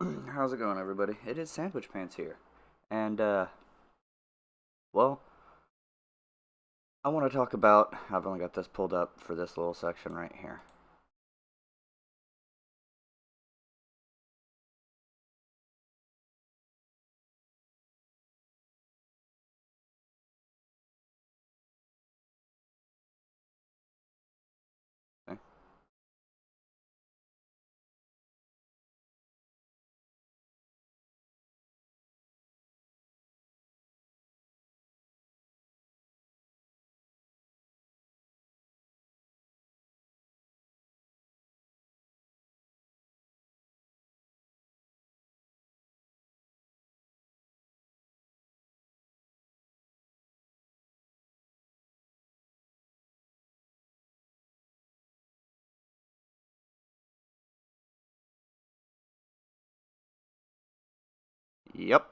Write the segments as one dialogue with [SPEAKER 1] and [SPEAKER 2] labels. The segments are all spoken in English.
[SPEAKER 1] How's it going, everybody? It is Sandwich Pants here. And, well, I want to talk about. I've only got this pulled up for this little section right here. Okay. Yep,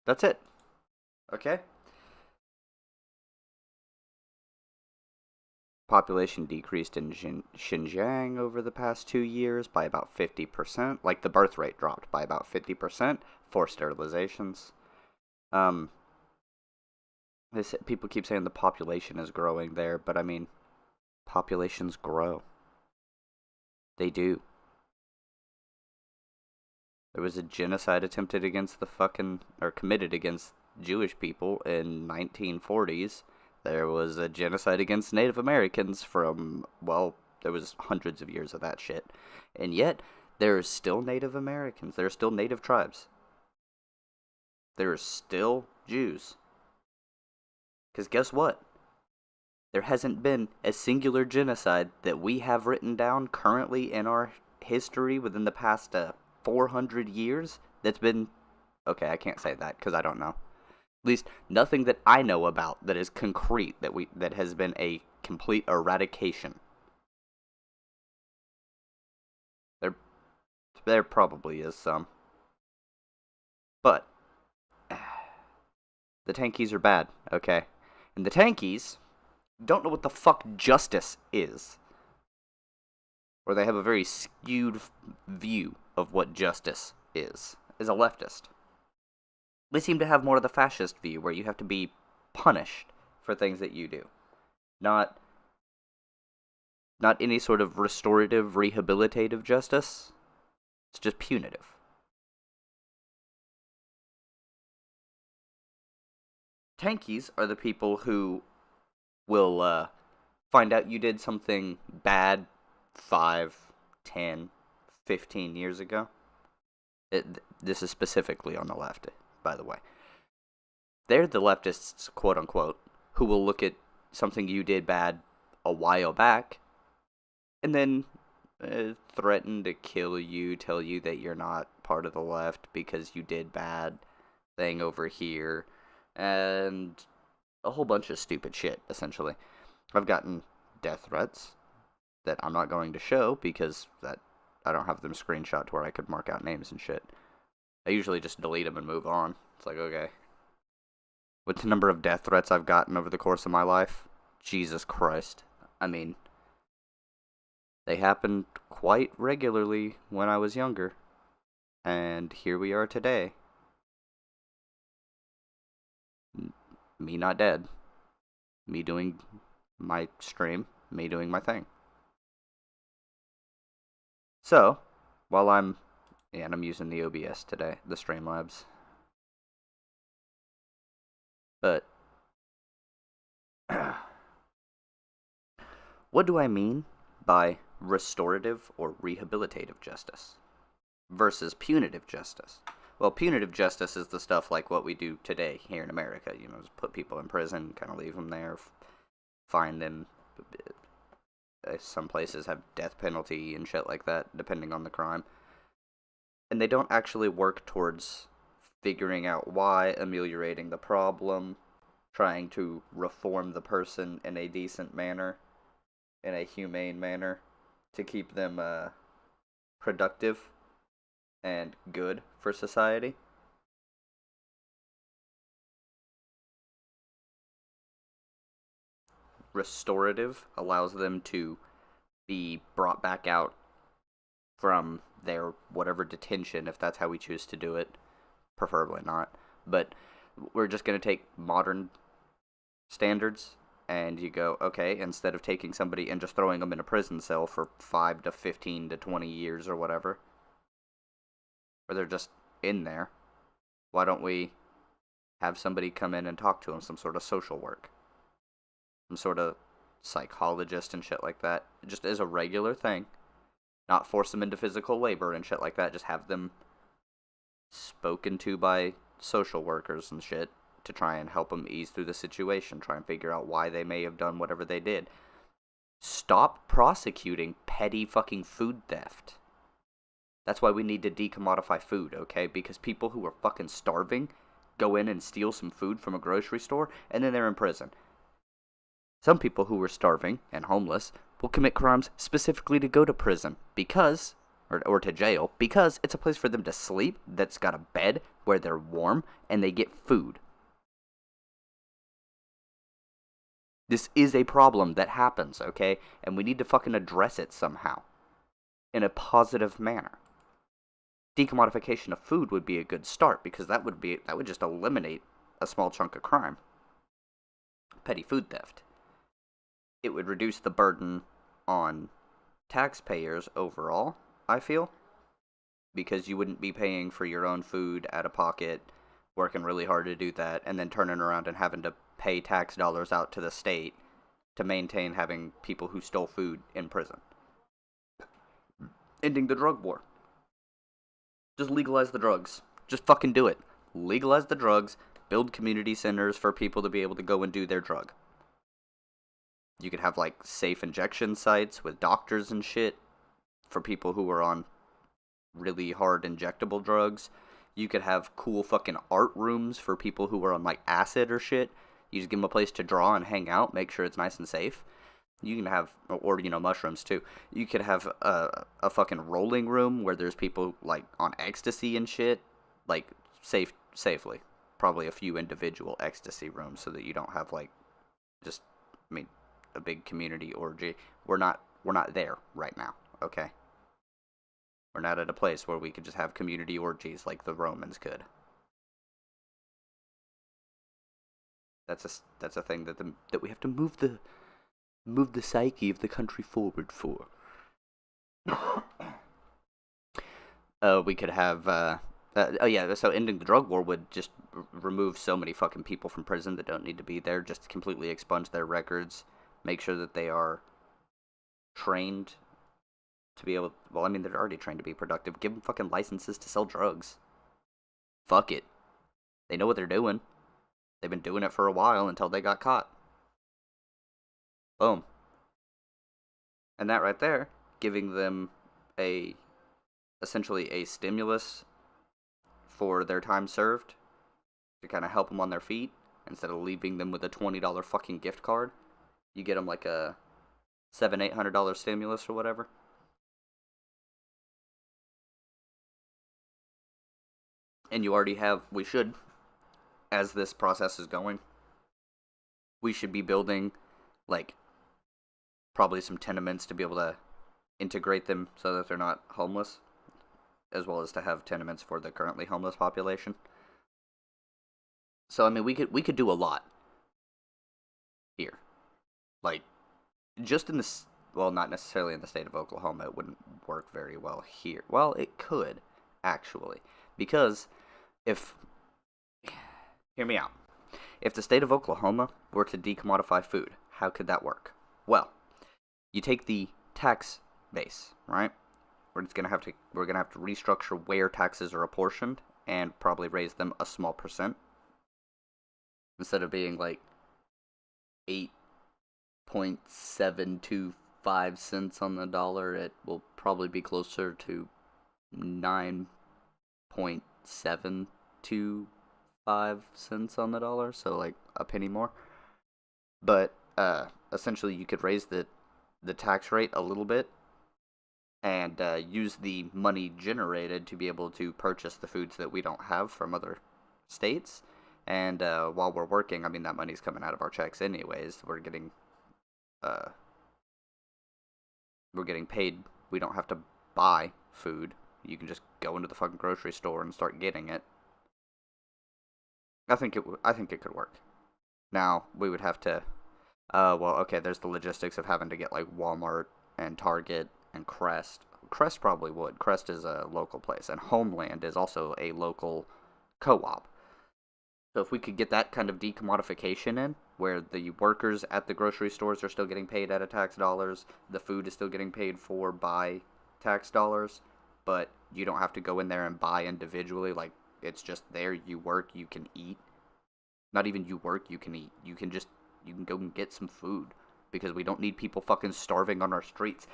[SPEAKER 1] that's it. Okay? Population decreased in Xinjiang over the past 2 years by about 50%. Like, the birth rate dropped by about 50%. Forced sterilizations. Um, people keep saying the population is growing there, but I mean, populations grow. They do. There was a genocide attempted against or committed against Jewish people in 1940s. There was a genocide against Native Americans there was hundreds of years of that shit. And yet, there are still Native Americans. There are still Native tribes. There are still Jews. Because guess what? There hasn't been a singular genocide that we have written down currently in our history within the past 400 years that's been. Okay, I can't say that because I don't know. At least nothing that I know about that is concrete that has been a complete eradication. There there probably is some. But the tankies are bad, okay? And the tankies don't know what the fuck justice is. Or they have a very skewed view of what justice is, as a leftist. They seem to have more of the fascist view, where you have to be punished for things that you do. Not not any sort of restorative, rehabilitative justice. It's just punitive. Tankies are the people who will find out you did something bad 5, 10, 15 years ago. This is specifically on the left, by the way. They're the leftists, quote unquote, who will look at something you did bad a while back and then threaten to kill you, tell you that you're not part of the left because you did bad thing over here, and a whole bunch of stupid shit, essentially. I've gotten death threats that I'm not going to show because that I don't have them screenshot to where I could mark out names and shit. I usually just delete them and move on. It's like, okay. With the number of death threats I've gotten over the course of my life, Jesus Christ. I mean, they happened quite regularly when I was younger. And here we are today. Me not dead. Me doing my stream. Me doing my thing. So, while I'm using the OBS today, the Streamlabs. But what do I mean by restorative or rehabilitative justice versus punitive justice? Well, punitive justice is the stuff like what we do today here in America. Just put people in prison, kind of leave them there, fine them. Some places have death penalty and shit like that, depending on the crime. And they don't actually work towards figuring out why, ameliorating the problem, trying to reform the person in a decent manner, in a humane manner, to keep them productive and good for society. Restorative allows them to be brought back out from their whatever detention, if that's how we choose to do it. Preferably not. But we're just going to take modern standards, and you go, okay, instead of taking somebody and just throwing them in a prison cell for 5 to 15 to 20 years or whatever, or they're just in there, why don't we have somebody come in and talk to them, some sort of social work, some sort of psychologist and shit like that, just as a regular thing, not force them into physical labor and shit like that, just have them spoken to by social workers and shit to try and help them ease through the situation, try and figure out why they may have done whatever they did. Stop prosecuting petty fucking food theft. That's why we need to decommodify food, okay? Because people who are fucking starving go in and steal some food from a grocery store, and then they're in prison. Some people who are starving and homeless will commit crimes specifically to go to prison because, or to jail, because it's a place for them to sleep, that's got a bed where they're warm, and they get food. This is a problem that happens, okay? And we need to fucking address it somehow. In a positive manner. Decommodification of food would be a good start, because that would just eliminate a small chunk of crime. Petty food theft. It would reduce the burden on taxpayers overall, I feel. Because you wouldn't be paying for your own food out of pocket, working really hard to do that, and then turning around and having to pay tax dollars out to the state to maintain having people who stole food in prison. Ending the drug war. Just legalize the drugs. Just fucking do it. Legalize the drugs, build community centers for people to be able to go and do their drug. You could have, like, safe injection sites with doctors and shit for people who are on really hard injectable drugs. You could have cool fucking art rooms for people who are on, like, acid or shit. You just give them a place to draw and hang out, make sure it's nice and safe. You can have, or, mushrooms too. You could have a fucking rolling room where there's people, like, on ecstasy and shit. Like, safely. Probably a few individual ecstasy rooms so that you don't have, like, just, a big community orgy. We're not there right now, okay? We're not at a place where we could just have community orgies like the Romans could. That's a thing that we have to move the psyche of the country forward for. We could have so ending the drug war would just remove so many fucking people from prison that don't need to be there, just completely expunge their records, make sure that they are trained to be able, they're already trained to be productive. Give them fucking licenses to sell drugs. Fuck it. They know what they're doing. They've been doing it for a while until they got caught. Boom. And that right there, giving them essentially a stimulus for their time served to kind of help them on their feet instead of leaving them with a $20 fucking gift card. You get them like a $700-800 stimulus or whatever. And you already have, we should, as this process is going, we should be building, like, probably some tenements to be able to integrate them so that they're not homeless, as well as to have tenements for the currently homeless population. So, we could do a lot here. Like, just in this, not necessarily in the state of Oklahoma, it wouldn't work very well here. Well, it could, actually, because hear me out. If the state of Oklahoma were to decommodify food, how could that work? Well, you take the tax base, right? We're gonna have to restructure where taxes are apportioned and probably raise them a small percent. Instead of being like 8.725 cents on the dollar, it will probably be closer to 9.725 cents on the dollar, so like a penny more. But essentially you could raise the tax rate a little bit and use the money generated to be able to purchase the foods that we don't have from other states. And while we're working, that money's coming out of our checks anyways. We're getting paid. We don't have to buy food. You can just go into the fucking grocery store and start getting it. I think it could work. Now we would have to. Well, okay. There's the logistics of having to get like Walmart and Target and Crest. Crest probably would. Crest is a local place, and Homeland is also a local co-op. So if we could get that kind of decommodification in, where the workers at the grocery stores are still getting paid out of tax dollars, the food is still getting paid for by tax dollars, but you don't have to go in there and buy individually. Like, it's just there. You work, you can eat. Not even you work, you can eat. You can go and get some food because we don't need people fucking starving on our streets.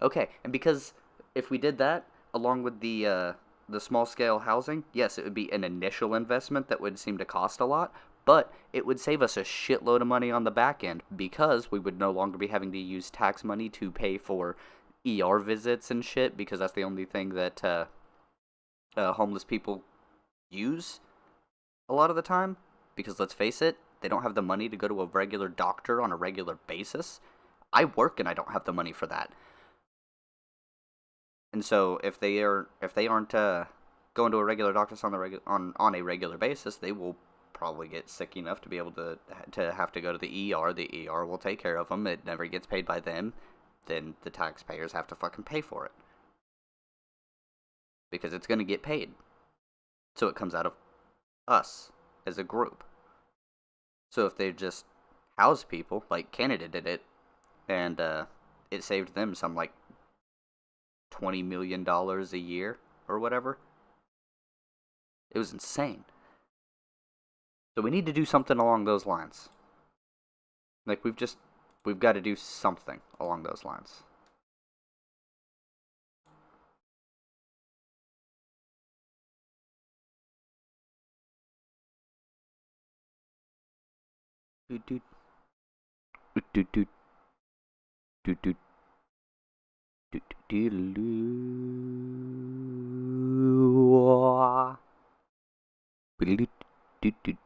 [SPEAKER 1] Okay, and because if we did that along with the small scale housing, yes, it would be an initial investment that would seem to cost a lot, but it would save us a shitload of money on the back end because we would no longer be having to use tax money to pay for ER visits and shit because that's the only thing that homeless people use a lot of the time. Because let's face it, they don't have the money to go to a regular doctor on a regular basis. I work and I don't have the money for that. And so if they aren't going to a regular doctor's on a regular basis, they will probably get sick enough to be able to have to go to the ER. The ER will take care of them. It never gets paid by them. Then the taxpayers have to fucking pay for it because it's going to get paid. So it comes out of us as a group. So if they just house people, like Canada did it, and it saved them some like $20 million a year or whatever. It was insane. So we need to do something along those lines. Like we've got to do something along those lines. Doot doot doot doot doot doot doot doot doot doot doot.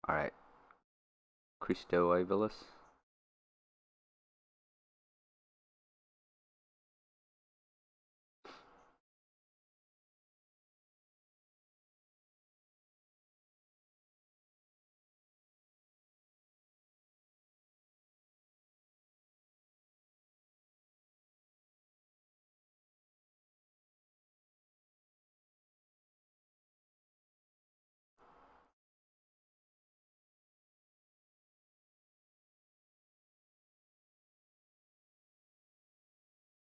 [SPEAKER 1] All right, Christo Avilis.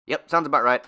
[SPEAKER 1] Yep, sounds about right.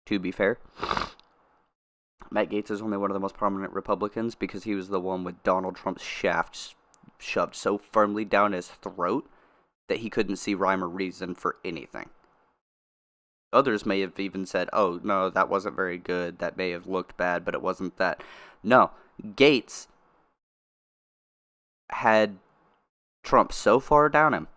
[SPEAKER 1] To be fair, Matt Gaetz is only one of the most prominent Republicans because he was the one with Donald Trump's shaft shoved so firmly down his throat that he couldn't see rhyme or reason for anything. Others may have even said, oh, no, that wasn't very good. That may have looked bad, but it wasn't that. No, Gaetz had Trump so far down him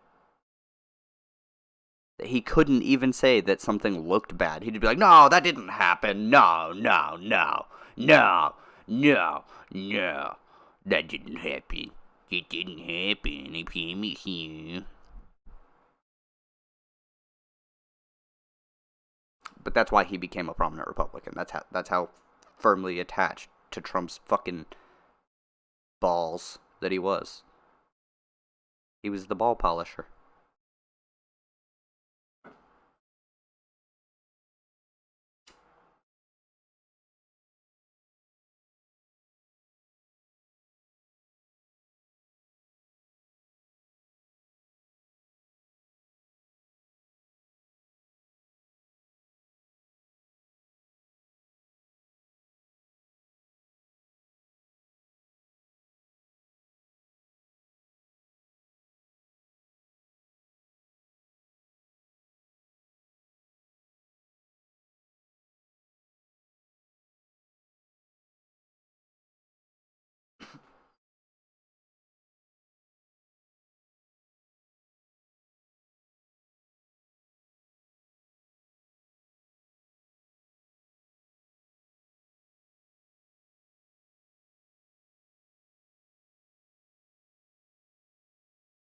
[SPEAKER 1] that he couldn't even say that something looked bad. He'd be like, no, that didn't happen. No, no, no, no, no, no. That didn't happen. It didn't happen, I promise you. But that's why he became a prominent Republican. That's how firmly attached to Trump's fucking balls that he was. He was the ball polisher.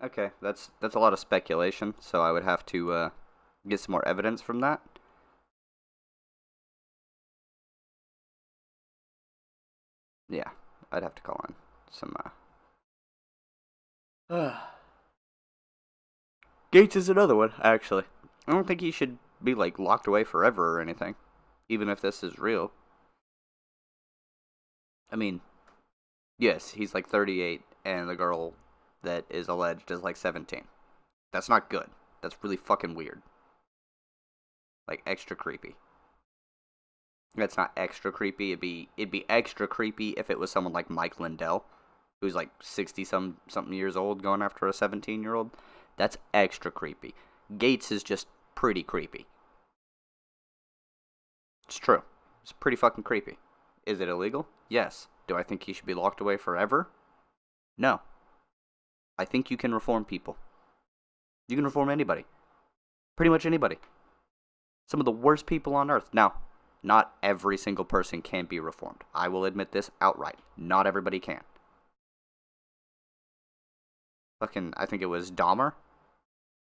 [SPEAKER 1] Okay, that's a lot of speculation, so I would have to get some more evidence from that. Yeah, I'd have to call in some. Gates is another one, actually. I don't think he should be like locked away forever or anything, even if this is real. I mean, yes, he's like 38, and the girl that is alleged is like 17. That's not good. That's really fucking weird. Like extra creepy. That's not extra creepy. It'd be extra creepy if it was someone like Mike Lindell, who's like 60 something years old going after a 17-year-old. That's extra creepy. Gates is just pretty creepy. It's true. It's pretty fucking creepy. Is it illegal? Yes. Do I think he should be locked away forever? No. I think you can reform people. You can reform anybody. Pretty much anybody. Some of the worst people on earth. Now, not every single person can be reformed. I will admit this outright. Not everybody can. Fucking, I think it was Dahmer?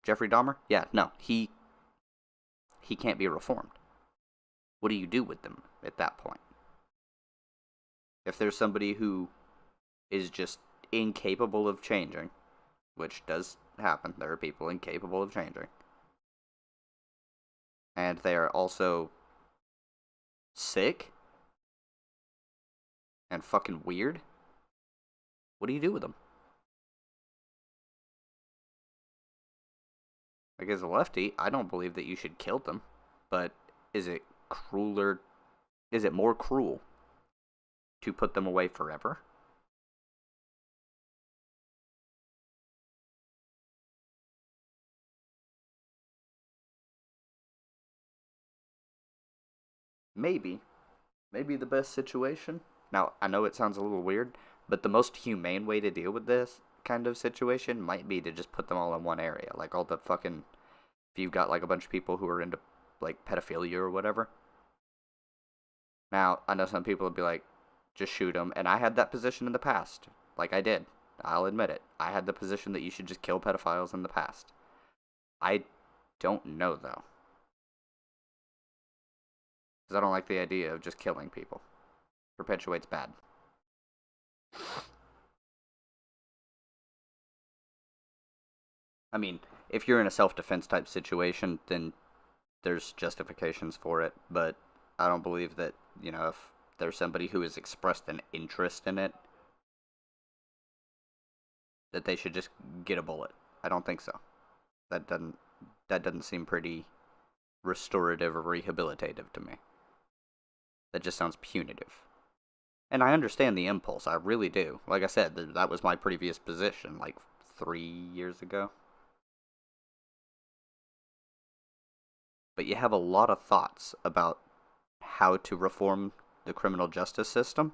[SPEAKER 1] Jeffrey Dahmer? Yeah, no. He can't be reformed. What do you do with them at that point? If there's somebody who is just incapable of changing, which does happen, there are people incapable of changing, and they are also sick and fucking weird, what do you do with them? Like, as a lefty, I don't believe that you should kill them, but is it crueler? Is it more cruel to put them away forever? Maybe. Maybe the best situation. Now, I know it sounds a little weird, but the most humane way to deal with this kind of situation might be to just put them all in one area. Like, all the fucking. If you've got, like, a bunch of people who are into, like, pedophilia or whatever. Now, I know some people would be like, just shoot them, and I had that position in the past. Like, I did. I'll admit it. I had the position that you should just kill pedophiles in the past. I don't know, though. Because I don't like the idea of just killing people. Perpetuates bad. I mean, if you're in a self-defense type situation, then there's justifications for it, but I don't believe that, if there's somebody who has expressed an interest in it, that they should just get a bullet. I don't think so. That doesn't that doesn't seem pretty restorative or rehabilitative to me. That just sounds punitive. And I understand the impulse, I really do. Like I said, that was my previous position, like 3 years ago. But you have a lot of thoughts about how to reform the criminal justice system,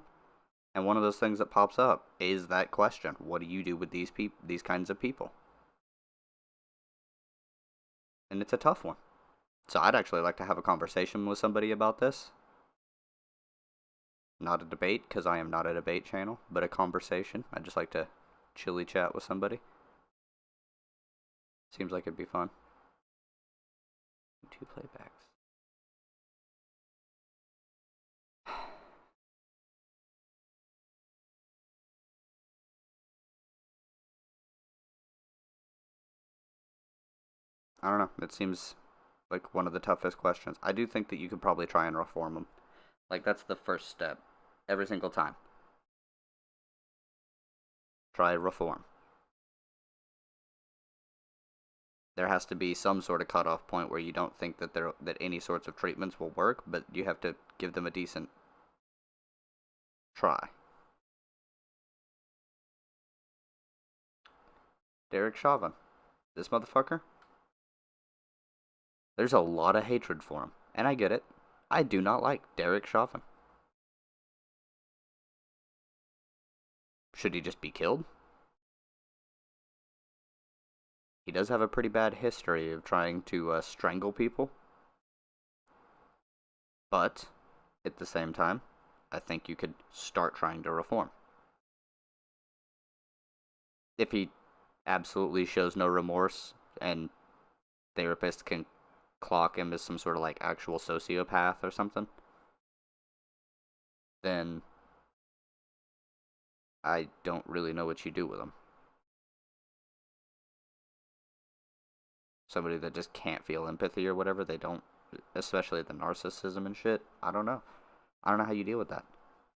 [SPEAKER 1] and one of those things that pops up is that question: what do you do with these kinds of people? And it's a tough one. So I'd actually like to have a conversation with somebody about this. Not a debate, because I am not a debate channel, but a conversation. I'd just like to chilly chat with somebody. Seems like it'd be fun. Two playbacks. I don't know. It seems like one of the toughest questions. I do think that you could probably try and reform them. Like, that's the first step. Every single time. Try reform. There has to be some sort of cutoff point where you don't think that any sorts of treatments will work, but you have to give them a decent try. Derek Chauvin. This motherfucker? There's a lot of hatred for him, and I get it. I do not like Derek Chauvin. Should he just be killed? He does have a pretty bad history of trying to strangle people, but at the same time, I think you could start trying to reform. If he absolutely shows no remorse, and therapist can clock him as some sort of like actual sociopath or something, then I don't really know what you do with him. Somebody that just can't feel empathy or whatever, they don't, especially the narcissism and shit. I don't know. I don't know how you deal with that.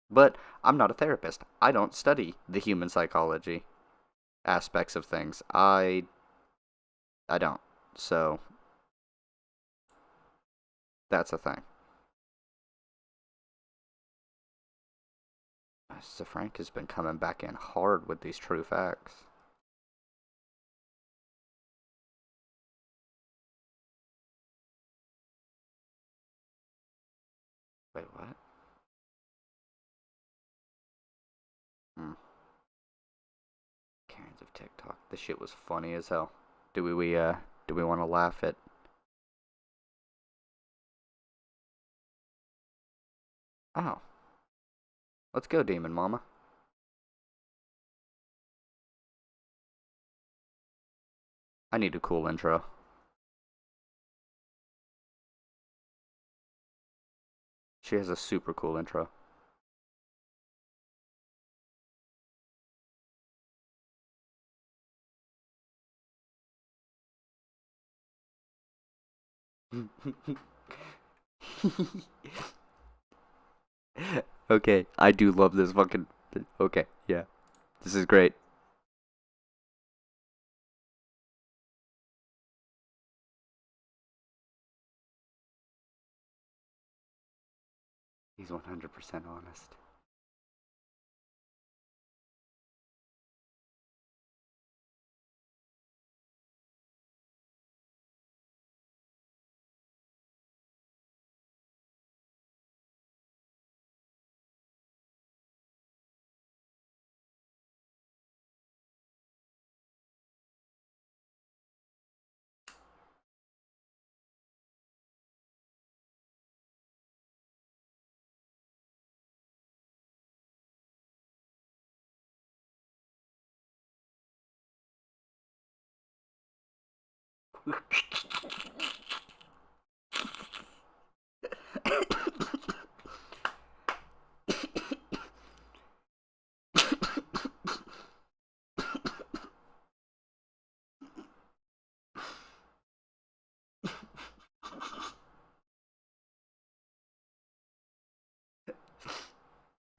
[SPEAKER 1] But I'm not a therapist. I don't study the human psychology aspects of things. I don't. So that's a thing. So Frank has been coming back in hard with these true facts. Wait, what? Hmm. Karens of TikTok. This shit was funny as hell. Do we want to laugh at? Oh, let's go, Demon Mama. I need a cool intro. She has a super cool intro. Okay, I do love this fucking. Okay, yeah, this is great. He's 100% honest.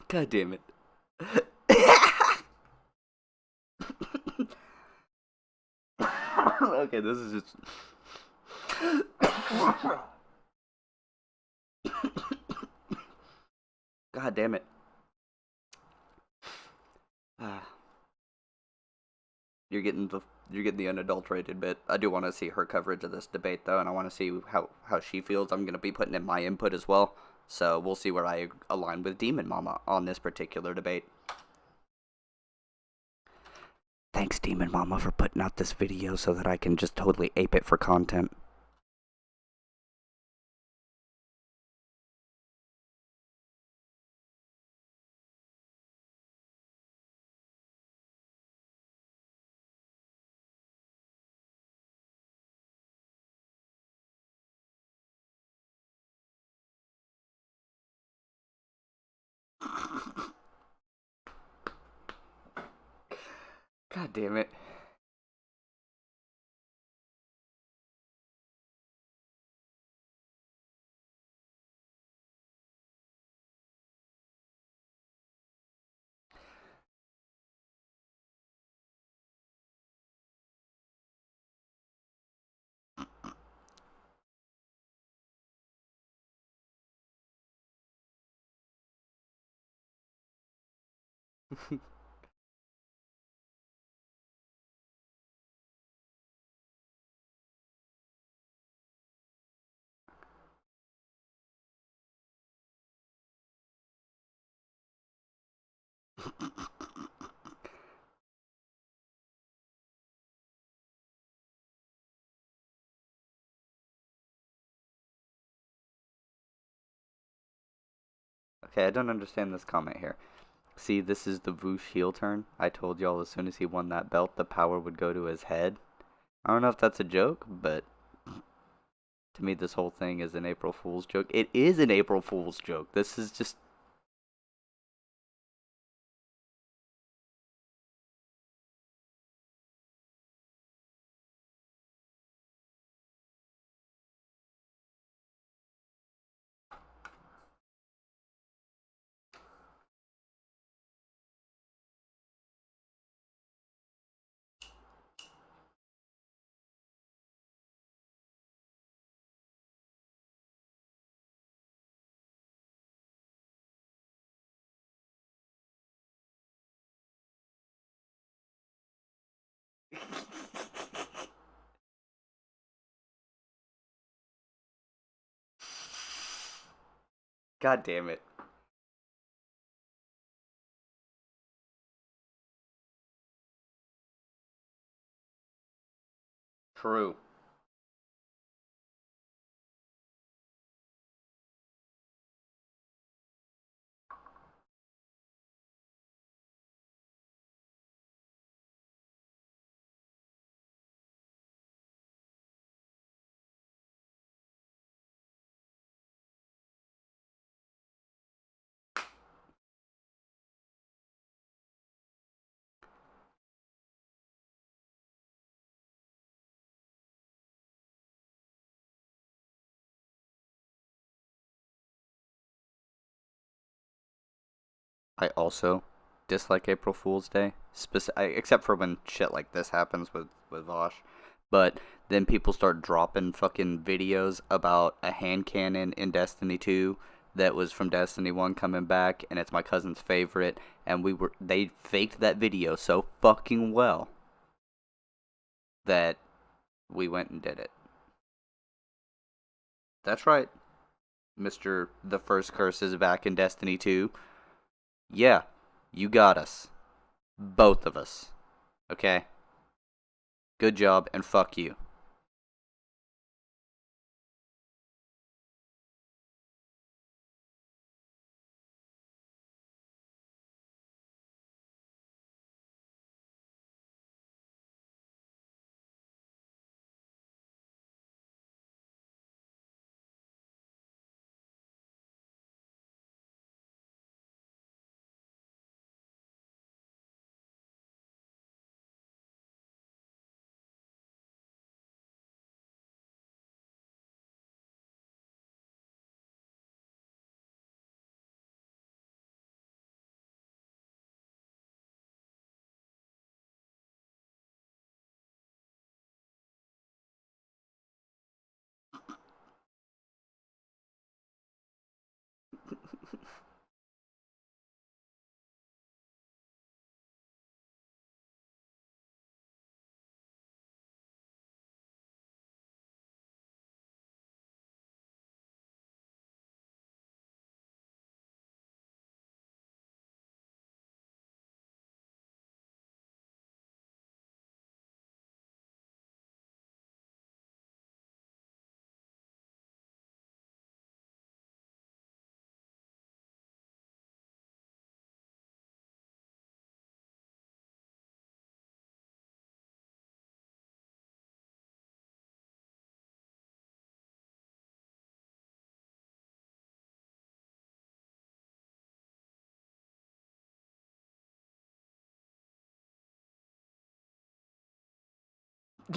[SPEAKER 1] God damn it. Okay, this is just. God damn it. Ah, you're getting the you're getting the unadulterated bit. I do want to see her coverage of this debate though, and I want to see how she feels. I'm gonna be putting in my input as well, so we'll see where I align with Demon Mama on this particular debate. Thanks, Demon Mama, for putting out this video so that I can just totally ape it for content. God damn it. Okay, I don't understand this comment here. See, this is the Voosh heel turn. I told y'all as soon as he won that belt, the power would go to his head. I don't know if that's a joke, but to me, this whole thing is an April Fool's joke. It is an April Fool's joke. This is just. God damn it. True. I also dislike April Fool's Day, except for when shit like this happens with Vosh. But then people start dropping fucking videos about a hand cannon in Destiny 2 that was from Destiny 1 coming back, and it's my cousin's favorite, and they faked that video so fucking well that we went and did it. That's right, Mr. The First Curse is back in Destiny 2. Yeah, you got us. Both of us. Okay? Good job, and fuck you.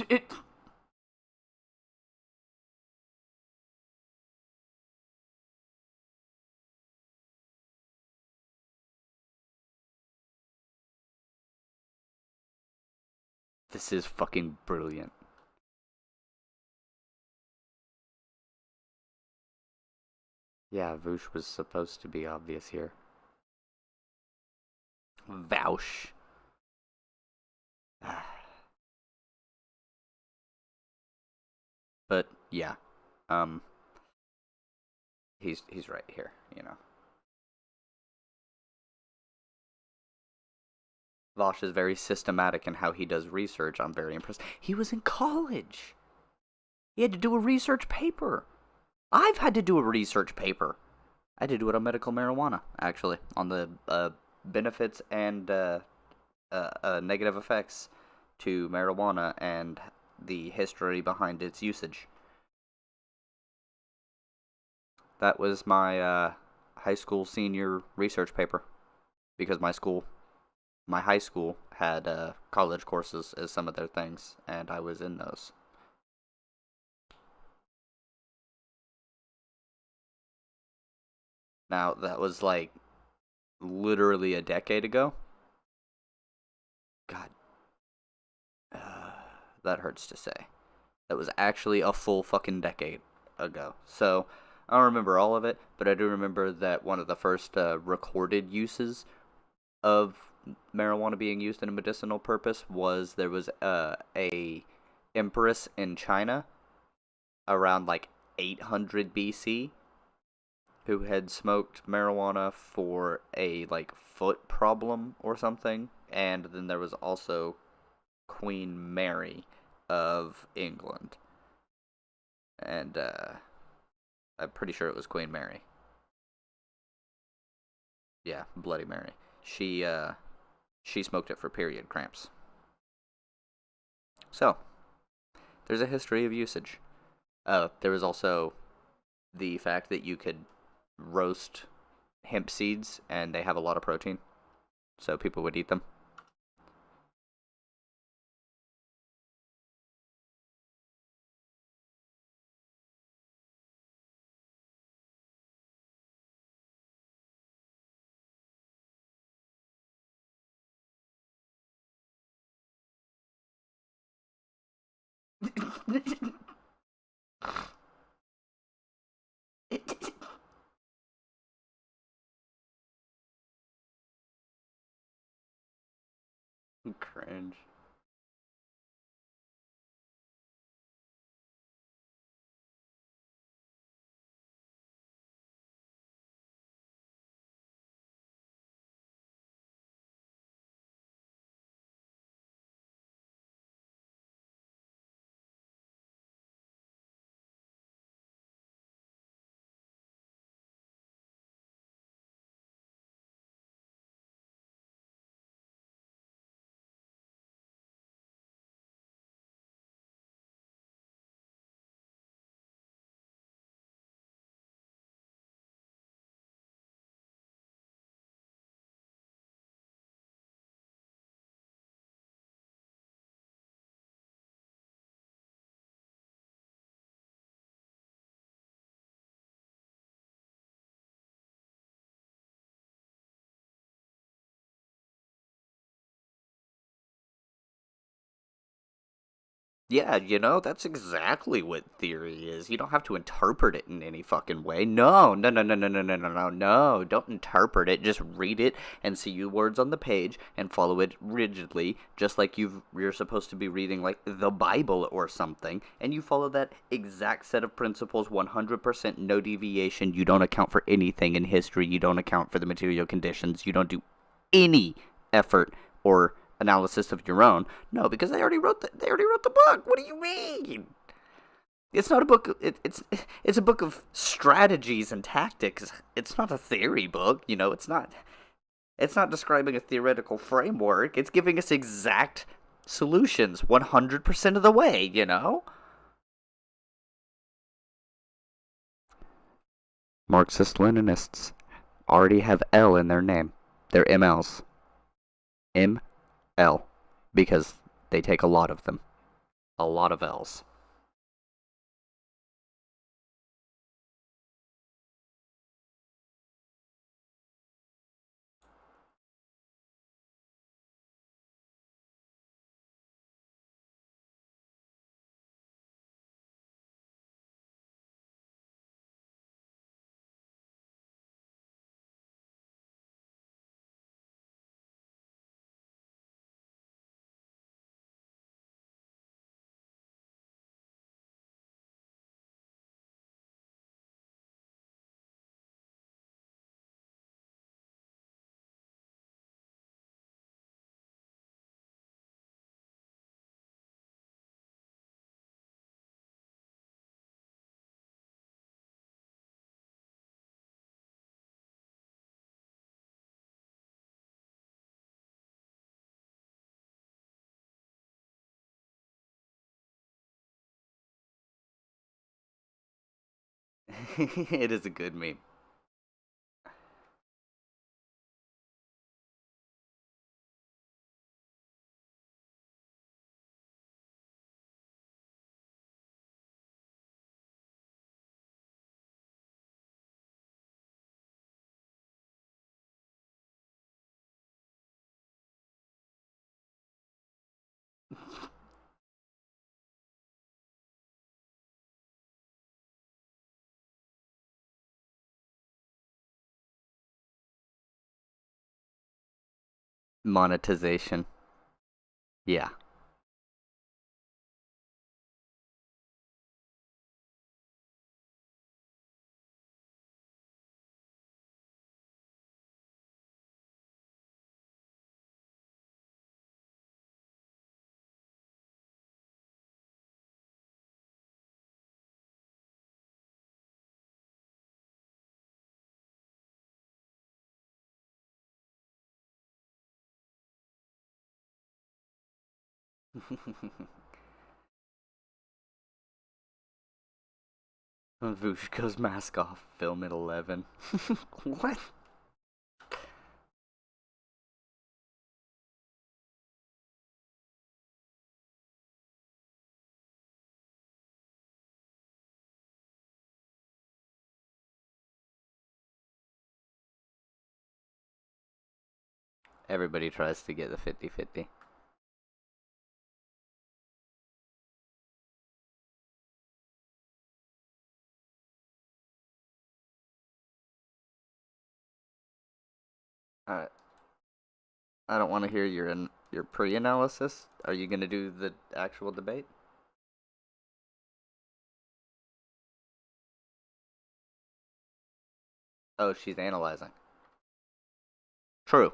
[SPEAKER 1] It, this is fucking brilliant. Yeah, Voosh was supposed to be obvious here. Vouch. But yeah, um, he's right here. You know, Vosh is very systematic in how he does research. I'm very impressed. He was in college. He had to do a research paper. I've had to do a research paper. I had to do it on medical marijuana, actually, on the benefits and negative effects to marijuana and the history behind its usage. That was my high school senior research paper because my high school had college courses as some of their things, and I was in those. Now, that was like literally a decade ago. God, uh, that hurts to say. That was actually a full fucking decade ago. So, I don't remember all of it, but I do remember that one of the first recorded uses of marijuana being used in a medicinal purpose was there was a empress in China around like 800 BC who had smoked marijuana for a like foot problem or something, and then there was also Queen Mary of England, and I'm pretty sure it was Queen Mary. Yeah, Bloody Mary. She smoked it for period cramps. So there's a history of usage. There was also the fact that you could roast hemp seeds and they have a lot of protein, so people would eat them. Cringe. Yeah, that's exactly what theory is. You don't have to interpret it in any fucking way. No, no, no, no, no, no, no, no, no, no. Don't interpret it. Just read it and see your words on the page and follow it rigidly, just like you're supposed to be reading like the Bible or something. And you follow that exact set of principles, 100%, no deviation. You don't account for anything in history. You don't account for the material conditions. You don't do any effort or analysis of your own. No, because they already wrote the book. What do you mean? It's not a book. It's a book of strategies and tactics. It's not a theory book. It's not describing a theoretical framework. It's giving us exact solutions 100% of the way. Marxist Leninists already have L in their name. They're MLs. ML. Because they take a lot of them. A lot of L's. It is a good meme. Monetization. Yeah. Vushko's mask off. Film at 11. What? Everybody tries to get the 50-50. Alright. I don't want to hear your pre-analysis. Are you going to do the actual debate? Oh, she's analyzing. True.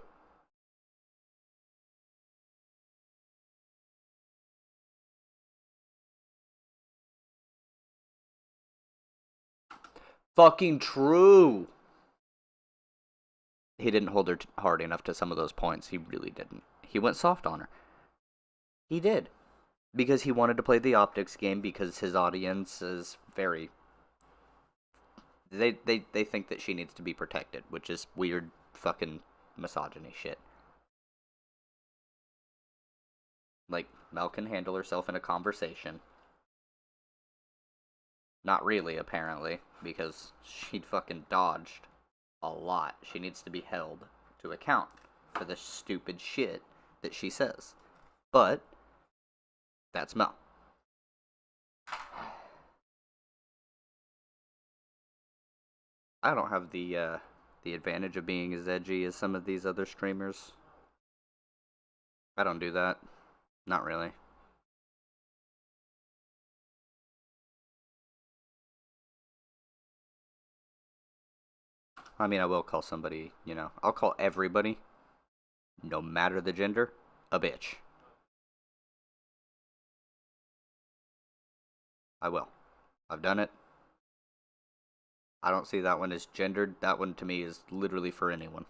[SPEAKER 1] Fucking true. He didn't hold her hard enough to some of those points. He really didn't. He went soft on her. He did. Because he wanted to play the optics game because his audience is very they think that she needs to be protected, which is weird fucking misogyny shit. Like Mel can handle herself in a conversation. Not really, apparently, because she fucking dodged a lot. She needs to be held to account for the stupid shit that she says. But that's Mel. I don't have the advantage of being as edgy as some of these other streamers. I don't do that. Not really. I mean, I will call somebody, I'll call everybody, no matter the gender, a bitch. I will. I've done it. I don't see that one as gendered. That one to me is literally for anyone.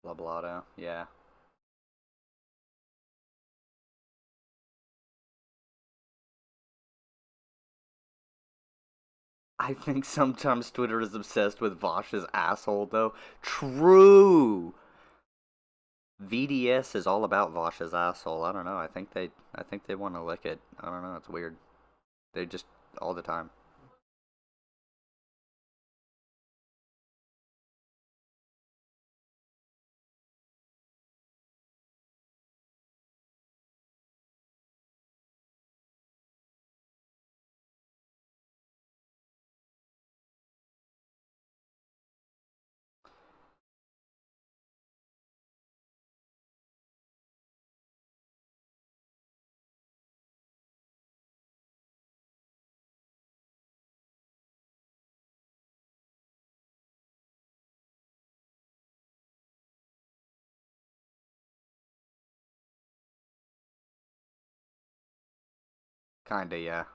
[SPEAKER 1] Blah blah. Yeah. I think sometimes Twitter is obsessed with Vosh's asshole, though. True. VDS is all about Vosh's asshole. I don't know. I think they want to lick it. I don't know. It's weird. They just all the time. Kinda, yeah.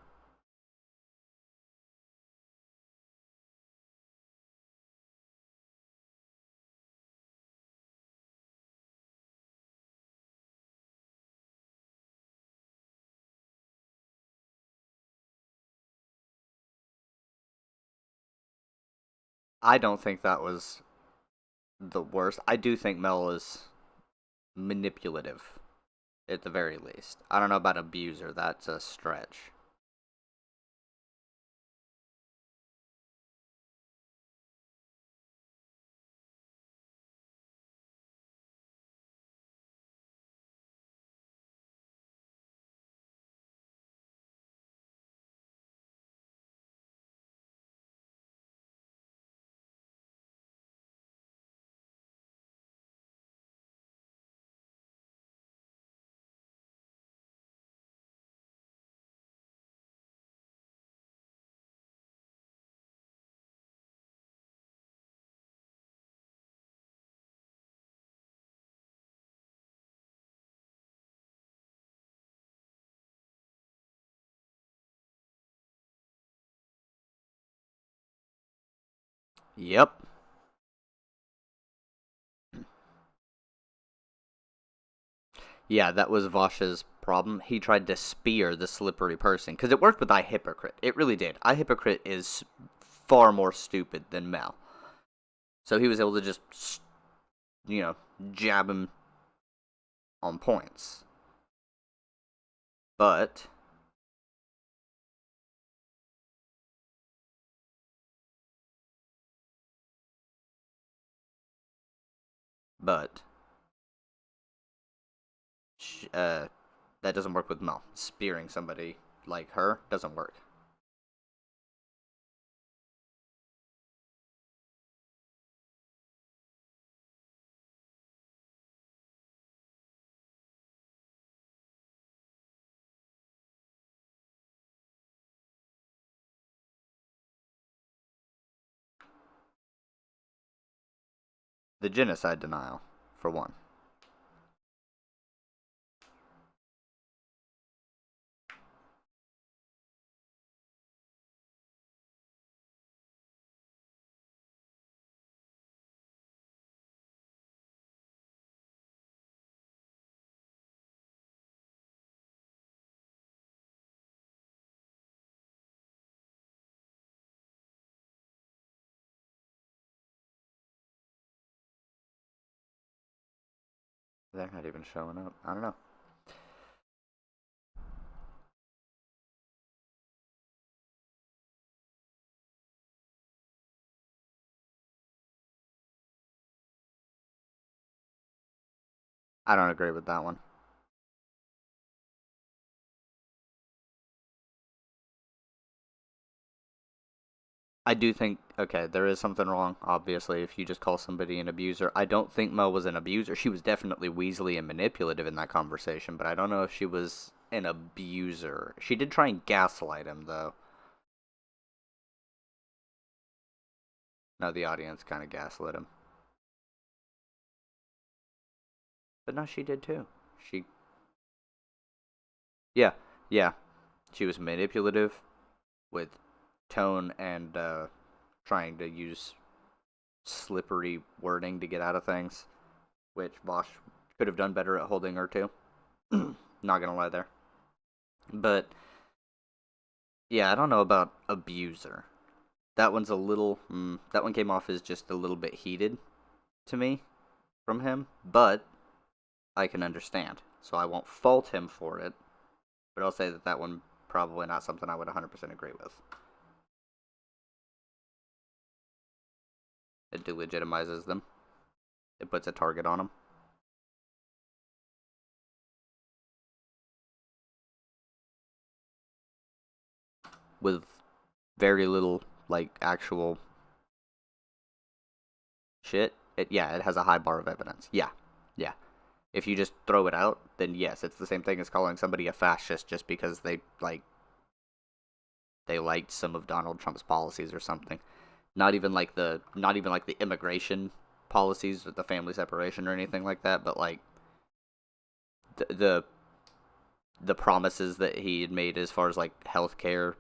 [SPEAKER 1] I don't think that was the worst. I do think Mel is manipulative, at the very least. I don't know about abuser. That's a stretch. Yep. Yeah, that was Vosh's problem. He tried to spear the slippery person because it worked with I Hypocrite. It really did. I Hypocrite is far more stupid than Mel. So he was able to just, you know, jab him on points. But, but, that doesn't work with Mel. Spearing somebody like her doesn't work. The genocide denial, for one. They're not even showing up. I don't know. I don't agree with that one. I do think, okay, there is something wrong, obviously, if you just call somebody an abuser. I don't think Mel was an abuser. She was definitely weaselly and manipulative in that conversation, but I don't know if she was an abuser. She did try and gaslight him, though. No, the audience kind of gaslit him. But no, she did too. She, yeah, yeah. She was manipulative with tone and trying to use slippery wording to get out of things, which Bosch could have done better at holding her to. Not gonna lie there. But yeah, I don't know about abuser. That one's a little. That one came off as just a little bit heated to me from him, but I can understand. So I won't fault him for it, but I'll say that that one probably not something I would 100% agree with. It delegitimizes them. It puts a target on them. With very little, like, actual shit. Yeah, it has a high bar of evidence. Yeah, yeah. If you just throw it out, then yes, it's the same thing as calling somebody a fascist just because they liked some of Donald Trump's policies or something. Not even like the immigration policies or the family separation or anything like that, but like the the promises that he had made as far as like healthcare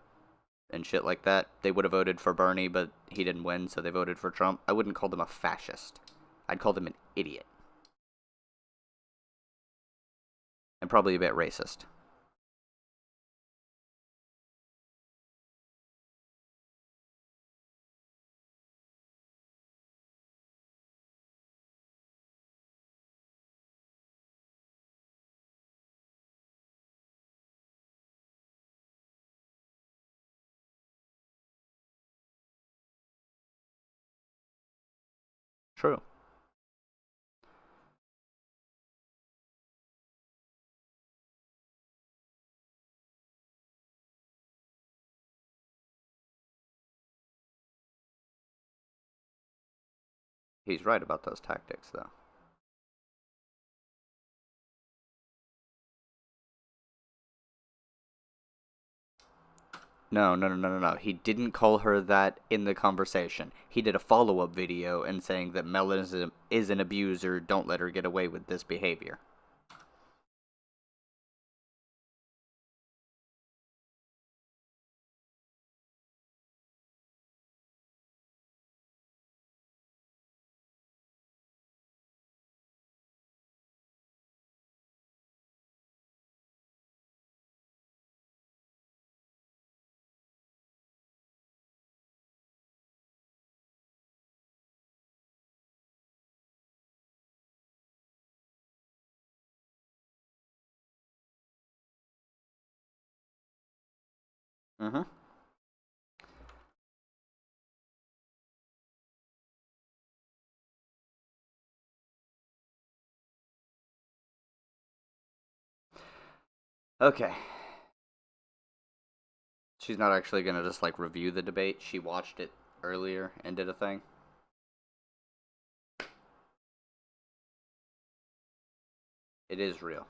[SPEAKER 1] and shit like that. They would have voted for Bernie, but he didn't win, so they voted for Trump. I wouldn't call them a fascist. I'd call them an idiot. And probably a bit racist. True. He's right about those tactics, though. No. He didn't call her that in the conversation. He did a follow-up video and saying that Mel is an abuser, don't let her get away with this behavior. Mm-hmm. Okay. She's not actually gonna just, like, review the debate. She watched it earlier and did a thing. It is real.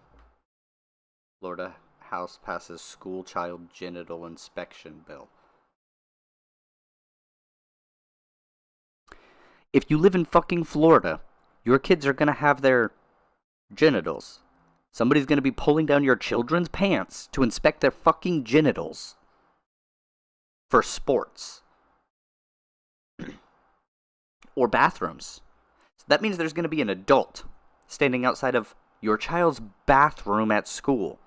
[SPEAKER 1] Florida House passes school child genital inspection bill. If you live in fucking Florida, your kids are gonna have their genitals. Somebody's gonna be pulling down your children's pants to inspect their fucking genitals. For sports. Or bathrooms. So that means there's gonna be an adult standing outside of your child's bathroom at school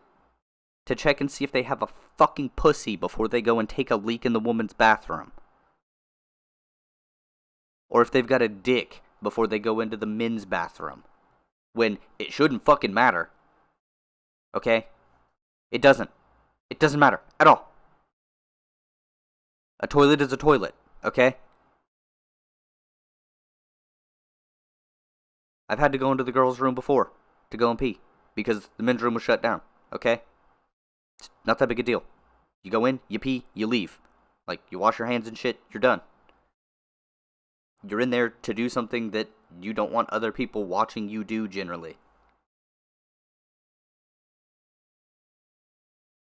[SPEAKER 1] to check and see if they have a fucking pussy before they go and take a leak in the woman's bathroom. Or if they've got a dick before they go into the men's bathroom. When it shouldn't fucking matter. Okay? It doesn't. It doesn't matter at all. A toilet is a toilet, okay? I've had to go into the girls' room before to go and pee because the men's room was shut down, okay? It's not that big a deal. You go in, you pee, you leave. Like, you wash your hands and shit, you're done. You're in there to do something that you don't want other people watching you do generally.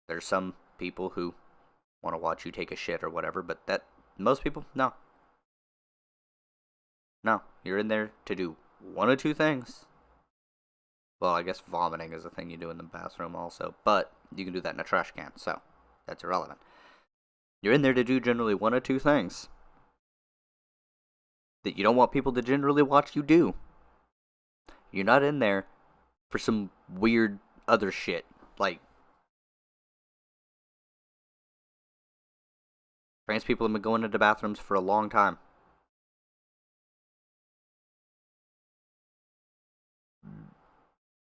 [SPEAKER 1] There's some people who want to watch you take a shit or whatever, but most people, no. No, you're in there to do one of two things. Well, I guess vomiting is a thing you do in the bathroom also, but you can do that in a trash can, so that's irrelevant. You're in there to do generally one of two things that you don't want people to generally watch you do. You're not in there for some weird other shit, like trans people have been going into bathrooms for a long time.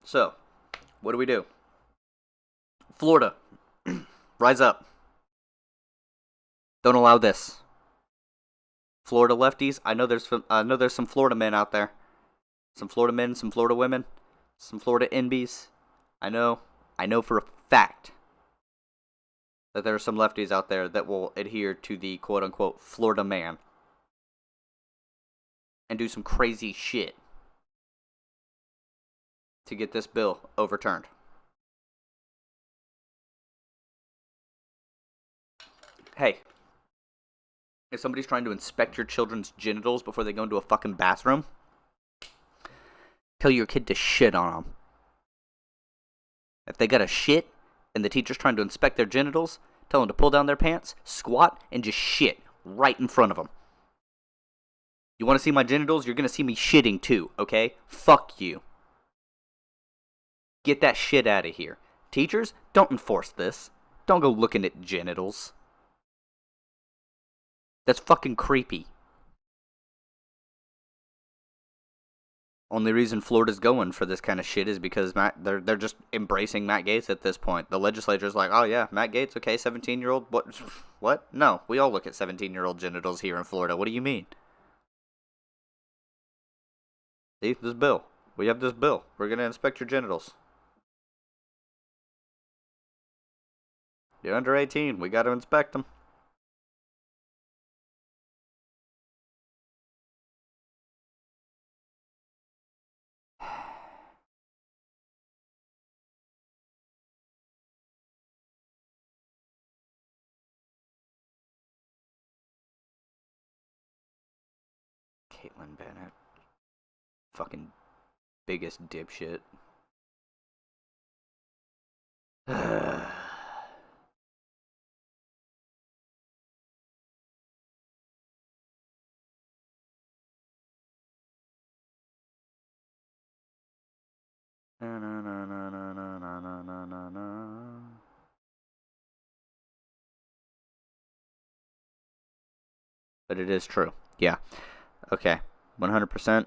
[SPEAKER 1] So, what do we do? Florida, rise up. Don't allow this. Florida lefties, I know there's some Florida men out there. Some Florida men, some Florida women, some Florida NBs. I know for a fact that there are some lefties out there that will adhere to the quote-unquote Florida man and do some crazy shit to get this bill overturned. Hey, if somebody's trying to inspect your children's genitals before they go into a fucking bathroom, tell your kid to shit on them. If they got a shit, and the teacher's trying to inspect their genitals, tell them to pull down their pants, squat, and just shit right in front of them. You want to see my genitals? You're going to see me shitting too, okay? Fuck you. Get that shit out of here. Teachers, don't enforce this. Don't go looking at genitals. That's fucking creepy. Only reason Florida's going for this kind of shit is because they're just embracing Matt Gaetz at this point. The legislature's like, oh yeah, Matt Gaetz, okay, 17-year-old. What? No, we all look at 17-year-old genitals here in Florida. What do you mean? See, this bill. We have this bill. We're gonna inspect your genitals. You're under 18. We gotta inspect them. Caitlyn Bennett. Fucking biggest dipshit. Na, na, na, na, na, na, na, na, na, na. But it is true. Yeah. Okay. 100%.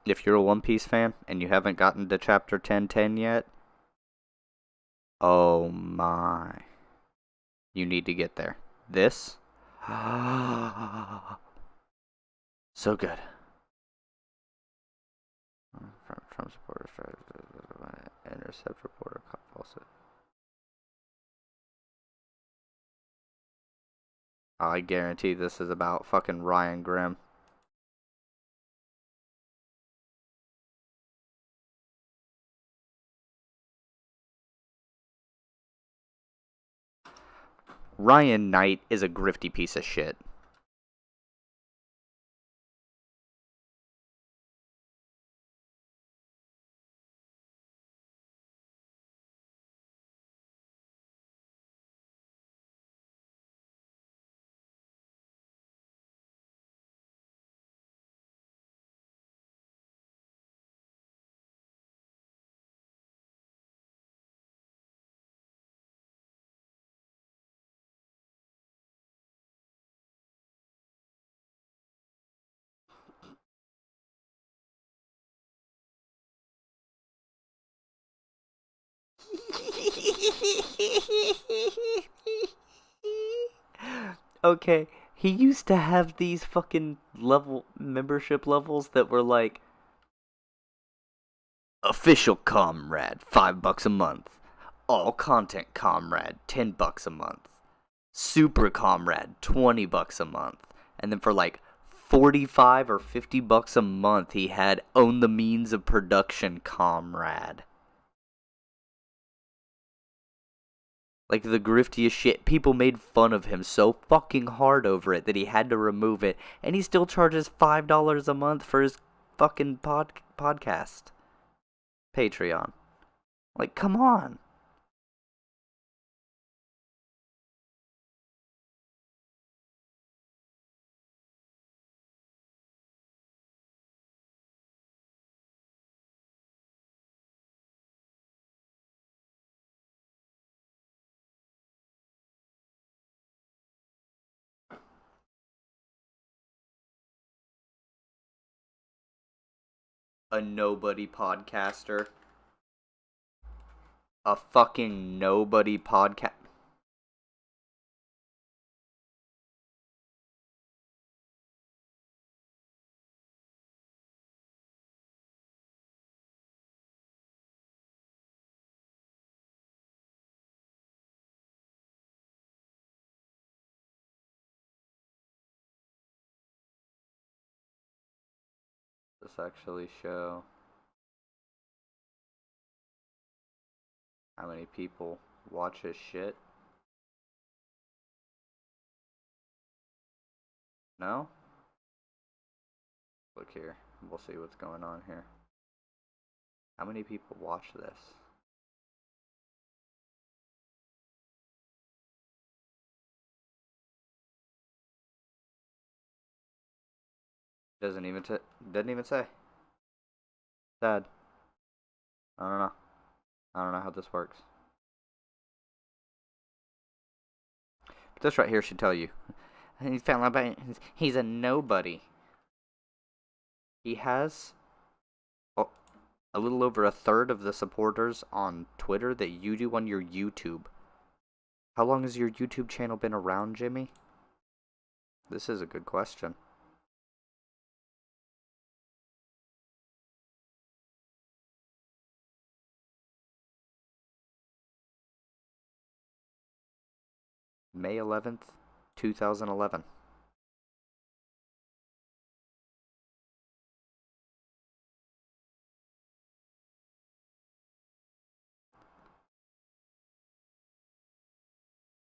[SPEAKER 1] If you're a One Piece fan and you haven't gotten to chapter 1010 yet, oh my. You need to get there. This? So good. From supporters, intercept reporter, false. I guarantee this is about fucking Ryan Grimm. Ryan Knight is a grifty piece of shit. Okay, he used to have these fucking membership levels that were like official comrade, $5 a month. All content comrade, $10 a month. Super comrade, $20 a month. And then for like 45 or $50 a month, he had own the means of production comrade. Like the griftiest shit. People made fun of him so fucking hard over it that he had to remove it. And he still charges $5 a month for his fucking podcast. Patreon. Like, come on. A nobody podcaster. A fucking nobody podcast. This actually show how many people watch his shit? No? Look here. We'll see what's going on here. How many people watch this? Doesn't even doesn't even say. Sad. I don't know. I don't know how this works. But this right here should tell you. He found out about. He's a nobody. He has a little over a third of the supporters on Twitter that you do on your YouTube. How long has your YouTube channel been around, Jimmy? This is a good question. May 11th, 2011.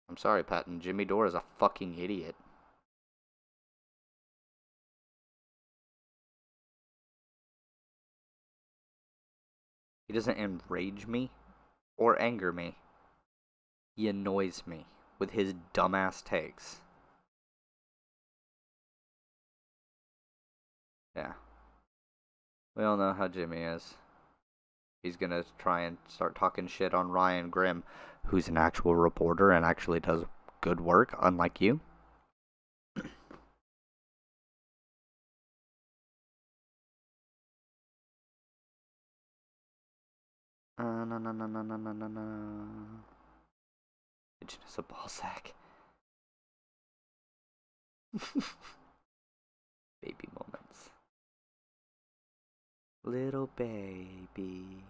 [SPEAKER 1] I'm sorry, Patton. Jimmy Dore is a fucking idiot. He doesn't enrage me or anger me. He annoys me with his dumbass takes. Yeah. We all know how Jimmy is. He's gonna try and start talking shit on Ryan Grimm, who's an actual reporter and actually does good work, unlike you. No, no, no, no, no, no, no, no. It's just a ball sack. Baby moments. Little baby.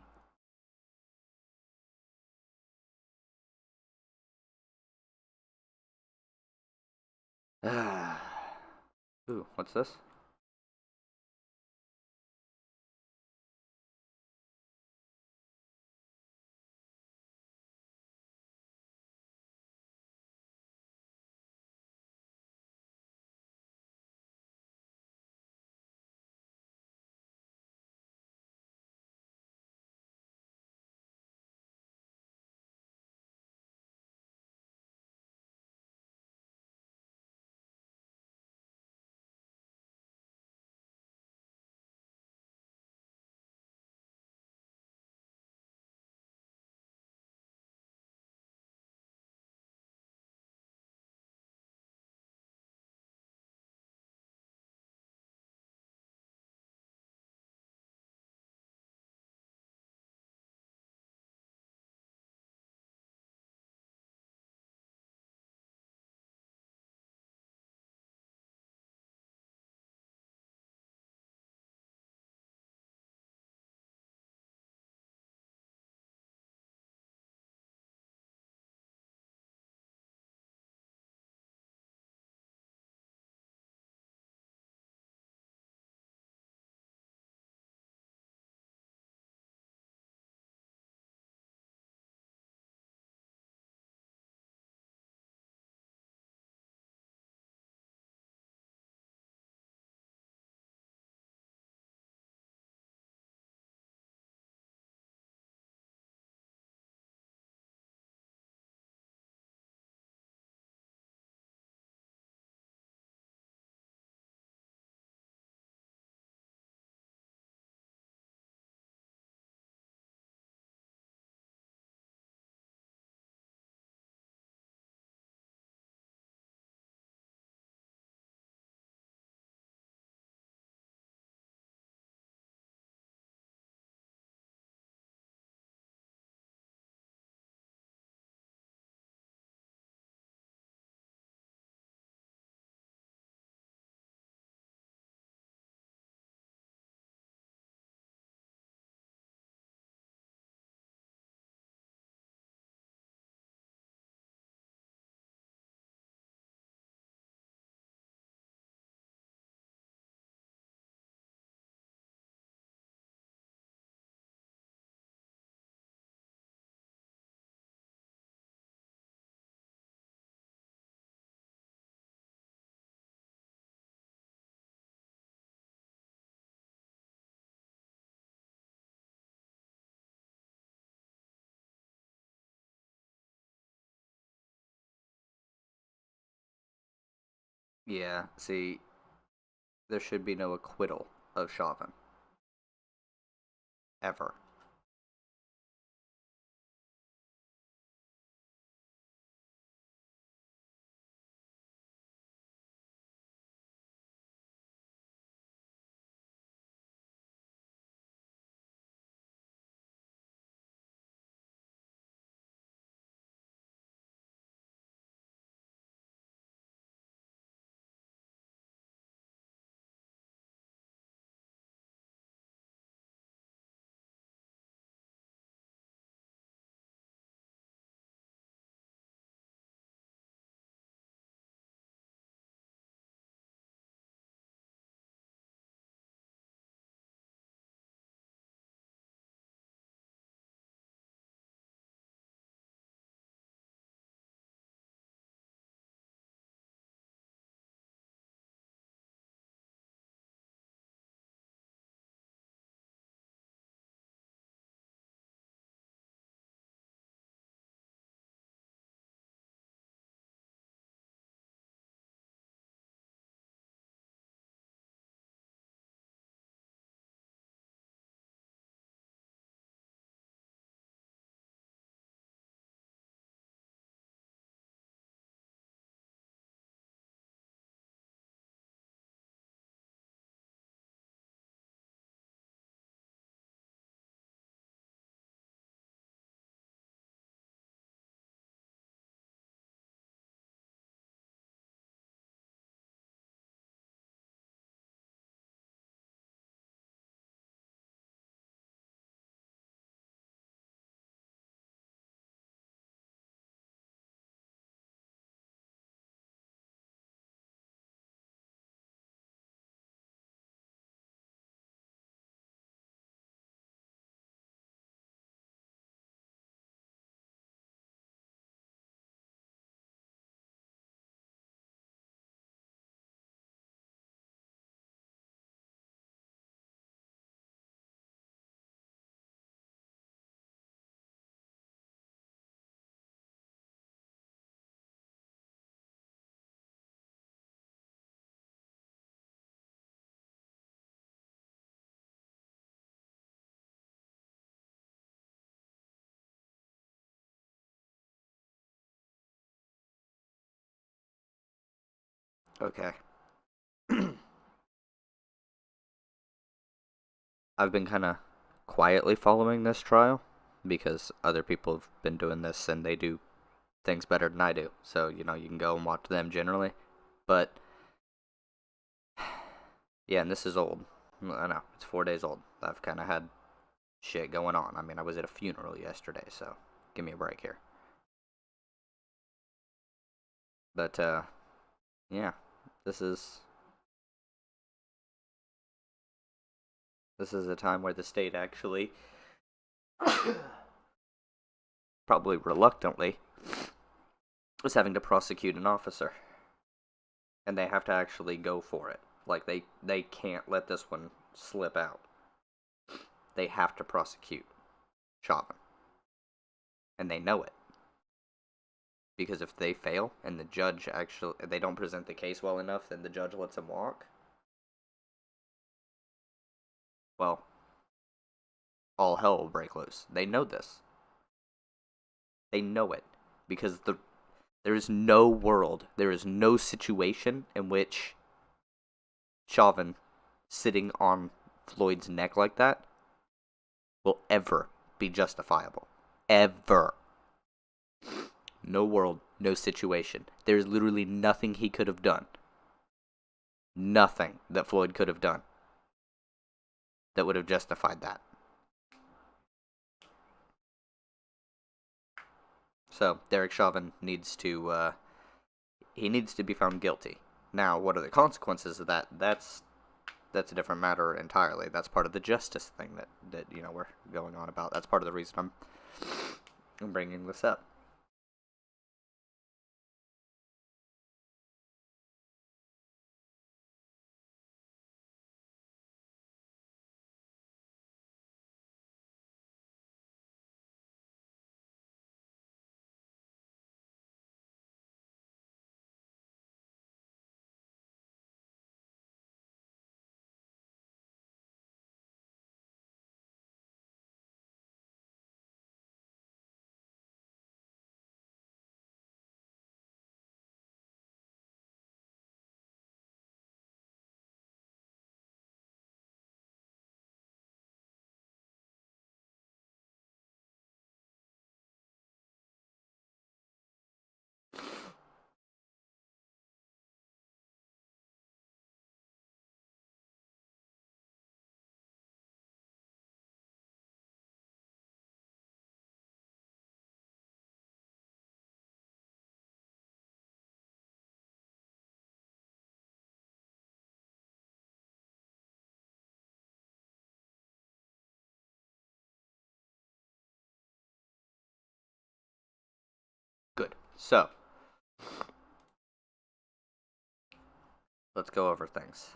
[SPEAKER 1] Ooh, what's this? Yeah, see, there should be no acquittal of Chauvin. Ever. Okay. I've been kind of quietly following this trial because other people have been doing this and they do things better than I do. So, you can go and watch them generally. But, yeah, and this is old. I know, it's 4 days old. I've kind of had shit going on. I mean, I was at a funeral yesterday, so give me a break here. But, yeah, this is this is a time where the state actually, probably reluctantly, is having to prosecute an officer. And they have to actually go for it. Like, they can't let this one slip out. They have to prosecute Chauvin. And they know it. Because if they fail and the judge actually, they don't present the case well enough, then the judge lets them walk, well, all hell will break loose. They know this. They know it. Because there is no world, there is no situation in which Chauvin sitting on Floyd's neck like that will ever be justifiable. Ever. No world, no situation. There's literally nothing he could have done. Nothing that Floyd could have done that would have justified that. So, Derek Chauvin needs to, he needs to be found guilty. Now, what are the consequences of that? That's a different matter entirely. That's part of the justice thing that we're going on about. That's part of the reason I'm bringing this up. So, let's go over things.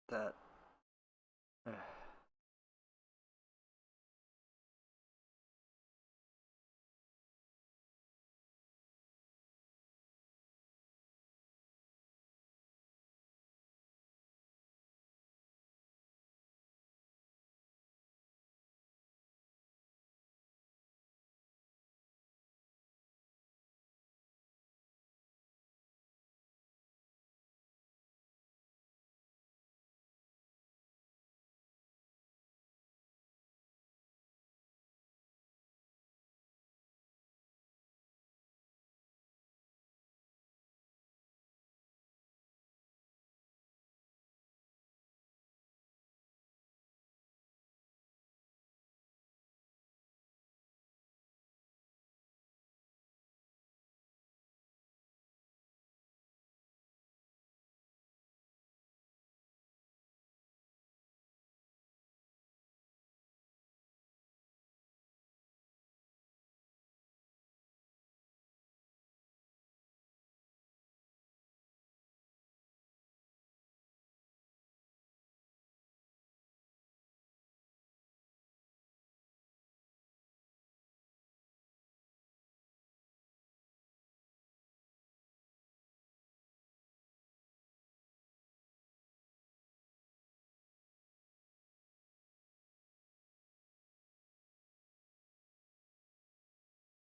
[SPEAKER 1] That.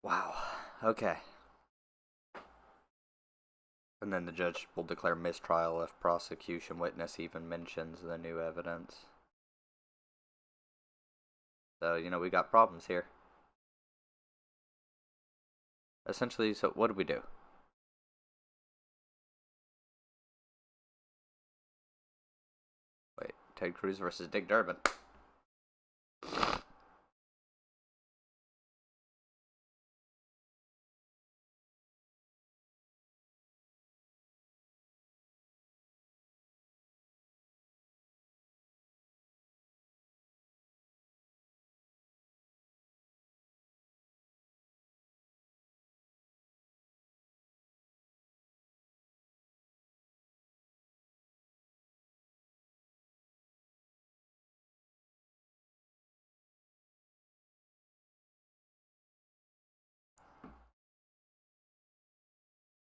[SPEAKER 1] Wow. Okay. And then the judge will declare mistrial if prosecution witness even mentions the new evidence. So, we got problems here. Essentially, so what do we do? Wait, Ted Cruz versus Dick Durbin.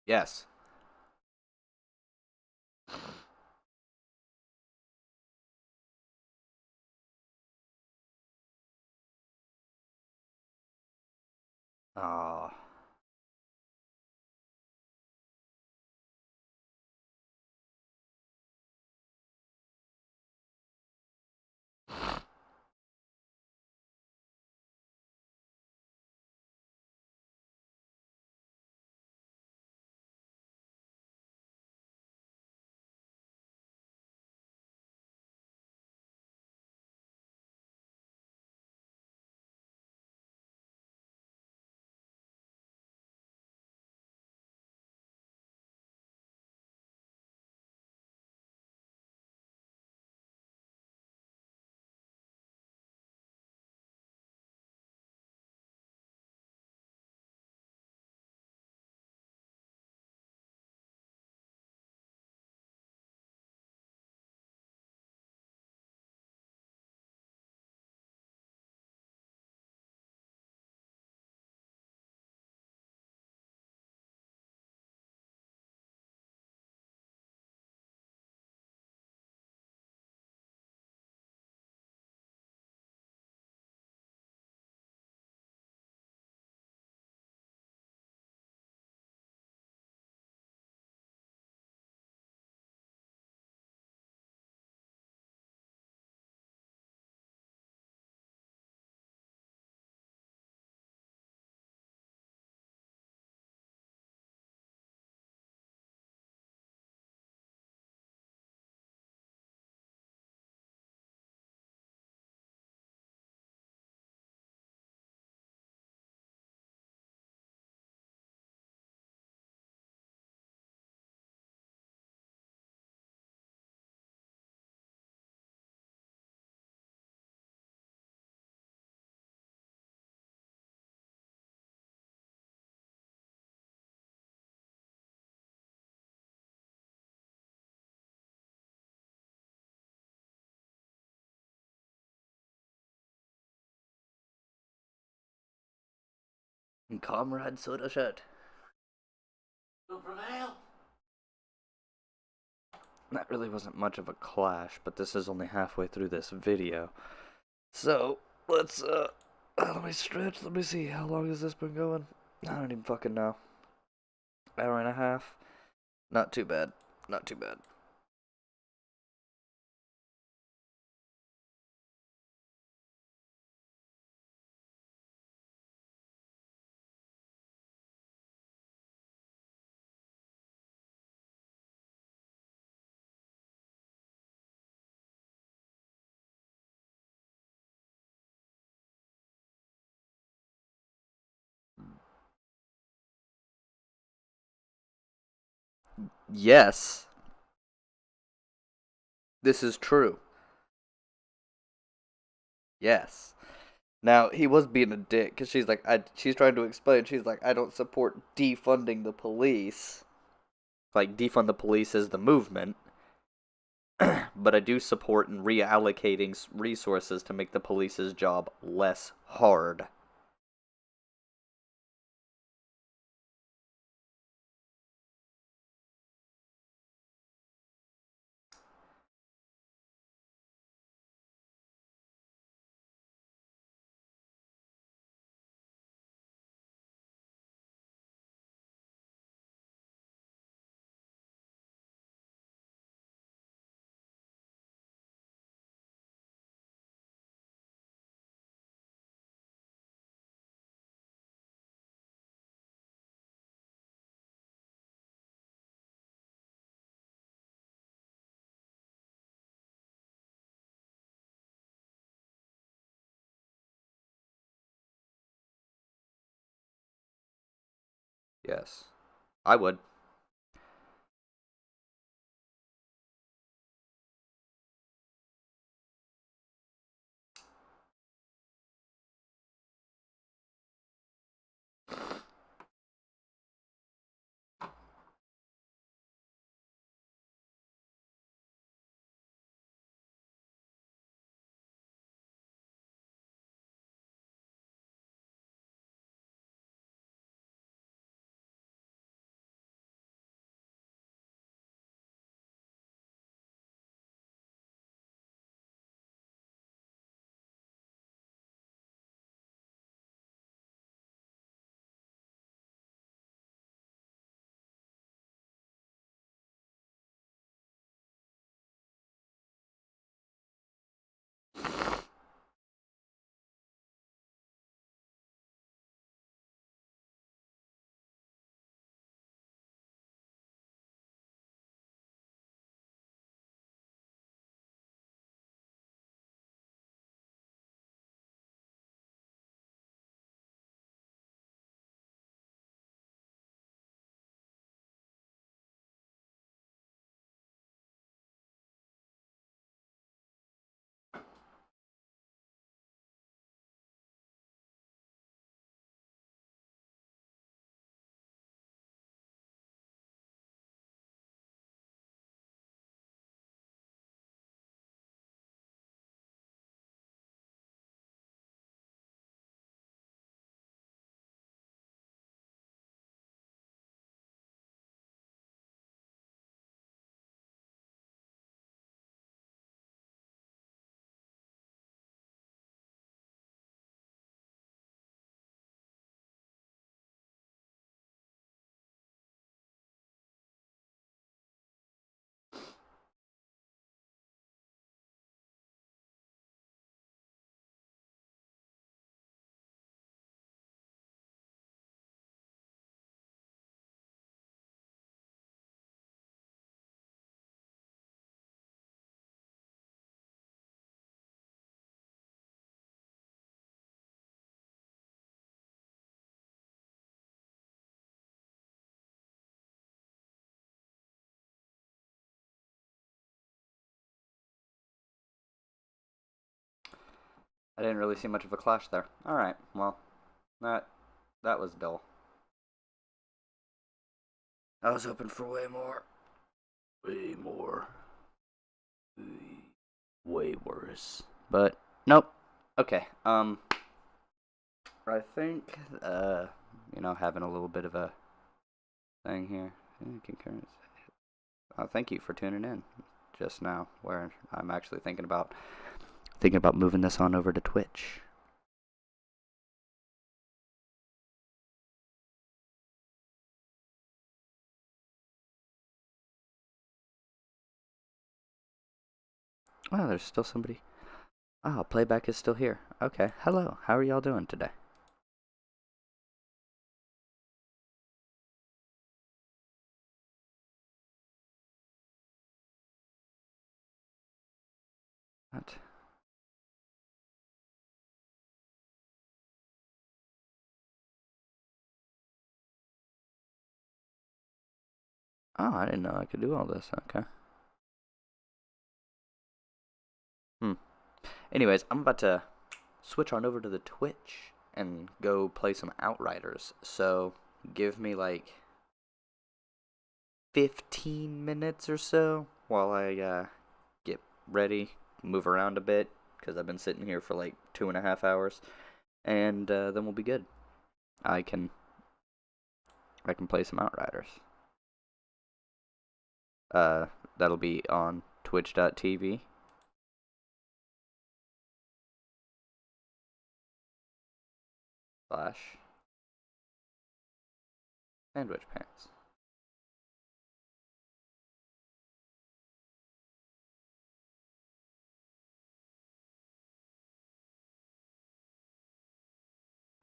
[SPEAKER 1] Yes. Oh. Comrade Soda Shirt will prevail. That really wasn't much of a clash, but this is only halfway through this video. So, let's, let me stretch, let me see, how long has this been going? I don't even fucking know. Hour and a half? Not too bad, not too bad. Yes, this is true. Yes. Now, he was being a dick, because she's trying to explain, she's like, I don't support defunding the police. Like, defund the police is the movement. But I do support in reallocating resources to make the police's job less hard. Yes. I would. I didn't really see much of a clash there. Alright, well, that that was dull. I was hoping for way more. Way more. Way worse. But nope. Okay. I think having a little bit of a thing here. Concurrence. Thank you for tuning in just now, where I'm actually thinking about moving this on over to Twitch. Oh, there's still somebody. Oh, playback is still here. Okay, hello. How are y'all doing today? What? Oh, I didn't know I could do all this. Okay. Anyways, I'm about to switch on over to the Twitch and go play some Outriders. So give me like 15 minutes or so while I get ready, move around a bit, because I've been sitting here for like 2.5 hours, and then we'll be good. I can play some Outriders. That'll be on twitch.tv. / Sandwich Pants.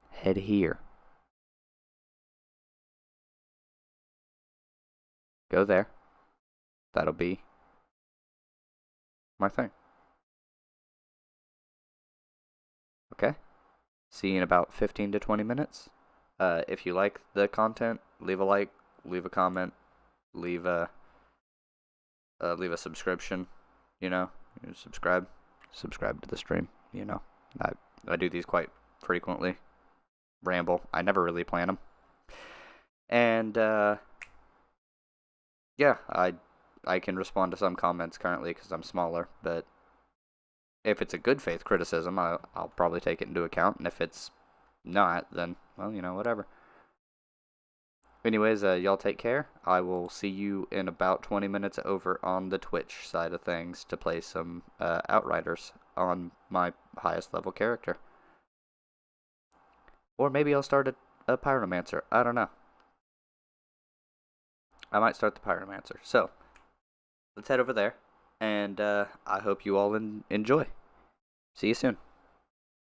[SPEAKER 1] Head here. Go there. That'll be my thing. Okay? See you in about 15 to 20 minutes. If you like the content, leave a like, leave a comment, leave a subscription. Subscribe to the stream. I do these quite frequently. Ramble. I never really plan them. And yeah, I can respond to some comments currently because I'm smaller, but if it's a good faith criticism, I'll probably take it into account, and if it's not, then, well, whatever. Anyways, y'all take care. I will see you in about 20 minutes over on the Twitch side of things to play some Outriders on my highest level character. Or maybe I'll start a Pyromancer. I don't know. I might start the Pyromancer. So, let's head over there, and I hope you all enjoy. See you soon.